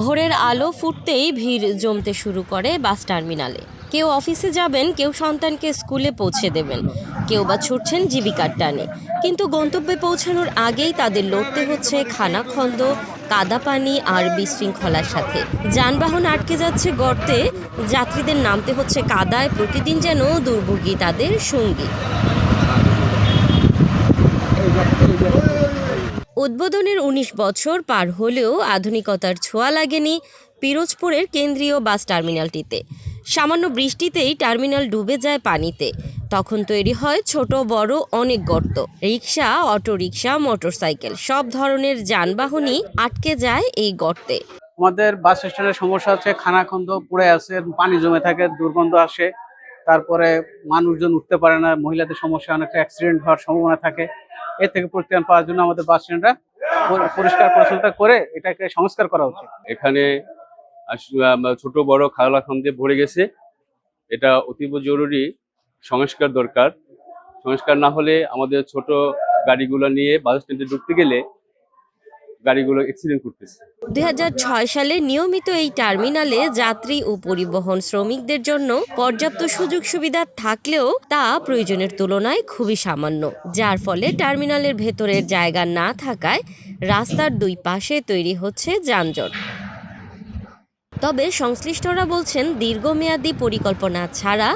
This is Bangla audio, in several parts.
ভোরের আলো ফুটতেই ভিড় জমতে শুরু করে বাস টার্মিনালে। কেউ অফিসে যাবেন, কেউ সন্তানকে স্কুলে পৌঁছে দেবেন, কেউ বা ছুটছেন জীবিকার টানে। কিন্তু গন্তব্যে পৌঁছানোর আগেই তাদের লড়তে হচ্ছে খানাখন্দ, কাদা পানি আর বিশৃঙ্খলার সাথে। যানবাহন আটকে যাচ্ছে গর্তে, যাত্রীদের নামতে হচ্ছে কাদায়, প্রতিদিন যেন দুর্ভোগী তাদের সঙ্গী। উদ্বোধনের ১৯ বছর পার হলেও আধুনিকতার ছোঁয়া লাগেনি পিরোজপুরের কেন্দ্রীয় বাস টার্মিনালটিতে। সামান্য বৃষ্টিতেই টার্মিনাল ডুবে যায় পানিতে। তখন তৈরি হয় ছোট বড় অনেক গর্ত। রিক্সা, অটোরিক্সা, মোটরসাইকেল সব ধরনের যানবাহনই আটকে যায় এই গর্তে। আমাদের বাস স্ট্যান্ডের সমস্যা হচ্ছে খানাখন্দ পড়ে আছে, পানি জমে থাকে, দুর্গন্ধ আসে, তারপরে মানুষজন উঠতে পারে না, মহিলাদের সমস্যা, অনেকটা অ্যাক্সিডেন্ট হওয়ার সম্ভাবনা থাকে। এর থেকে পরিত্রাণ পাওয়ার জন্য আমাদের বাস স্ট্যান্ডটা পরিষ্কার পরিচ্ছন্নতা করে এটাকে সংস্কার করা উচিত। এখানে ছোট বড় খানাখন্দে ভরে গেছে, এটা অতীব জরুরি সংস্কার দরকার। সংস্কার না হলে আমাদের ছোট গাড়িগুলো নিয়ে বাস স্ট্যান্ডে ঢুকতে গেলে গাড়িগুলো অ্যাক্সিডেন্ট করতেছে। ২০০৬ সালে নিয়মিত এই টার্মিনালে যাত্রী ও পরিবহন শ্রমিকদের জন্য পর্যাপ্ত সুযোগ সুবিধা থাকলেও তা প্রয়োজনের তুলনায় খুবই সামান্য, যার ফলে টার্মিনালের ভেতরের জায়গা না থাকায় রাস্তার দুই পাশে তৈরি হচ্ছে যানজট। তবে সংশ্লিষ্টরা বলছেন, দীর্ঘমেয়াদী পরিকল্পনা ছাড়া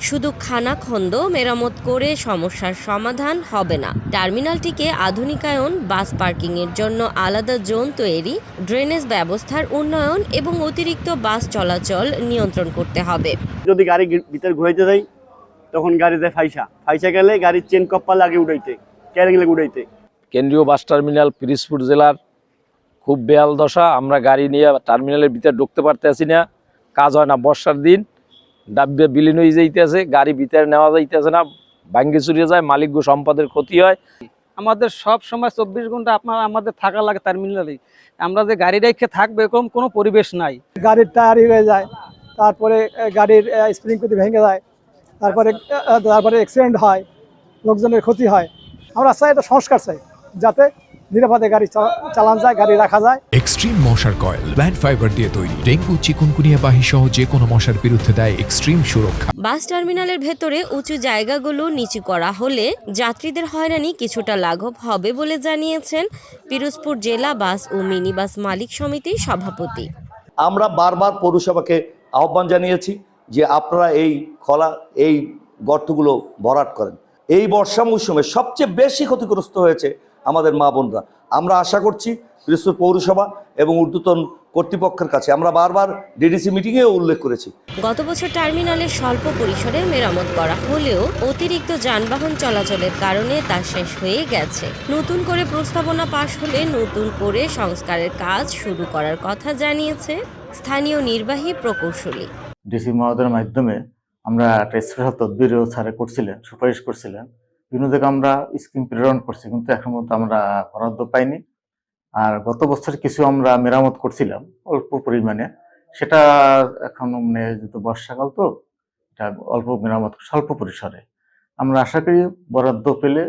শুধু খানাখন্দ মেরামত করে সমস্যার সমাধান হবে না। টার্মিনালটিকে আধুনিকায়ন, বাস পার্কিংয়ের জন্য আলাদা জোন তৈরি, ড্রেনেজ ব্যবস্থার উন্নয়ন এবং অতিরিক্ত বাস চলাচল নিয়ন্ত্রণ করতে হবে। যদি গাড়ি ভিতরে ঘুরাইতে যাই তখন গাড়িতে ফাইসা গেলে গাড়ির চেন কপ্পা লাগে উঠাইতে, ক্যারিং লাগে উঠাইতে। কেন্দ্রীয় বাস টার্মিনাল পিরোজপুর জেলার খুব বেহাল দশা। আমরা গাড়ি নিয়ে টার্মিনালের ভিতরে ঢুকতে পারতেছি না, কাজ হয় না। বর্ষার দিন ডাব্বে বিলীন হয়ে যাইতেছে, গাড়ি ভিতরে নেওয়া যাইতেছে না, ভাঙ্গি চুরিয়ে যায়, মালিক সম্পদের ক্ষতি হয়। আমাদের সব সময় ২৪ ঘন্টা আমাদের থাকা লাগে টার্মিনালে। আমরা যে গাড়ি রেখে থাকবো এরকম কোনো পরিবেশ নাই। গাড়ির টায়ার হয়ে যায়, তারপরে গাড়ির স্প্রিং প্রতি ভেঙে যায়, তারপরে অ্যাক্সিডেন্ট হয়, লোকজনের ক্ষতি হয়। আমরা চাই এটা সংস্কার চাই, যাতে নিরাপদে গাড়ি চালান যায়, গাড়ি রাখা যায়। এক্সট্রিম মশার কয়েল প্ল্যান্ট ফাইবার দিয়ে তৈরি, ডেঙ্গু, চিকুনগুনিয়া বাহি সহ যে কোনো মশার বিরুদ্ধে দেয় এক্সট্রিম সুরক্ষা। বাস টার্মিনালের ভেতরে উঁচু জায়গাগুলো নিচু করা হলে যাত্রীদের হয়রানি কিছুটা লাঘব হবে বলে জানিয়েছেন পিরোজপুর জেলা বাস ও মিনি বাস মালিক সমিতির সভাপতি। আমরা বারবার পৌরসভাকে আহ্বান জানিয়েছি যে আপনারা এই গর্তগুলো ভরাট করেন। এই বর্ষা মৌসুমে সবচেয়ে বেশি ক্ষতিগ্রস্ত হয়েছে আমাদের মা বোনরা। আমরা আশা করছি পিরোজপুর পৌরসভা এবং ঊর্ধ্বতন কর্তৃপক্ষের কাছে, আমরা বারবার ডিডিসি মিটিংয়েও উল্লেখ করেছি। গত বছর টার্মিনালের স্বল্প পরিসরে মেরামত করা হলেও অতিরিক্ত যানবাহন চলাচলের কারণে তা শেষ হয়ে গেছে। নতুন করে প্রস্তাবনা পাশ হলে নতুন করে সংস্কারের কাজ শুরু করার কথা জানিয়েছে স্থানীয় নির্বাহী প্রকৌশলী। ডিসি মহোদয়ের মাধ্যমে আমরা একটা স্পেশাল তদবিরও স্যারে করছিলেন, সুপারিশ করছিলেন। বিভিন্ন জায়গায় আমরা স্কিম প্রেরণ করছি, কিন্তু এখন মতো আমরা বরাদ্দ পাইনি। আর গত বছর কিছু আমরা মেরামত করছিলাম অল্প পরিমাণে, সেটা এখন মানে যেহেতু বর্ষাকাল তো এটা অল্প মেরামত স্বল্প পরিসরে। আমরা আশা করি বরাদ্দ পেলে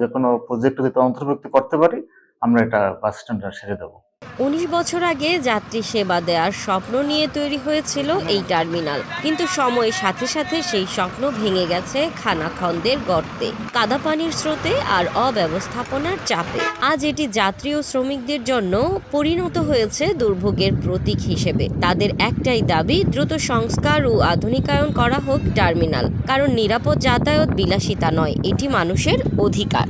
যে কোনো প্রজেক্ট যদি অন্তর্ভুক্ত করতে পারি, আমরা এটা বাস স্ট্যান্ডটা সেরে দেবো। ১৯ বছর আগে যাত্রী সেবা দেওয়ার স্বপ্ন নিয়ে তৈরি হয়েছিল এই টার্মিনাল, কিন্তু সময়ের সাথে সাথে সেই স্বপ্ন ভেঙে গেছে খানাখন্দের গর্তে, কাদা পানির স্রোতে আর অব্যবস্থাপনার চাপে। আজ এটি যাত্রী ও শ্রমিকদের জন্য পরিণত হয়েছে দুর্ভোগের প্রতীক হিসেবে। তাদের একটাই দাবি, দ্রুত সংস্কার ও আধুনিকায়ন করা হোক টার্মিনাল, কারণ নিরাপদ যাতায়াত বিলাসিতা নয়, এটি মানুষের অধিকার।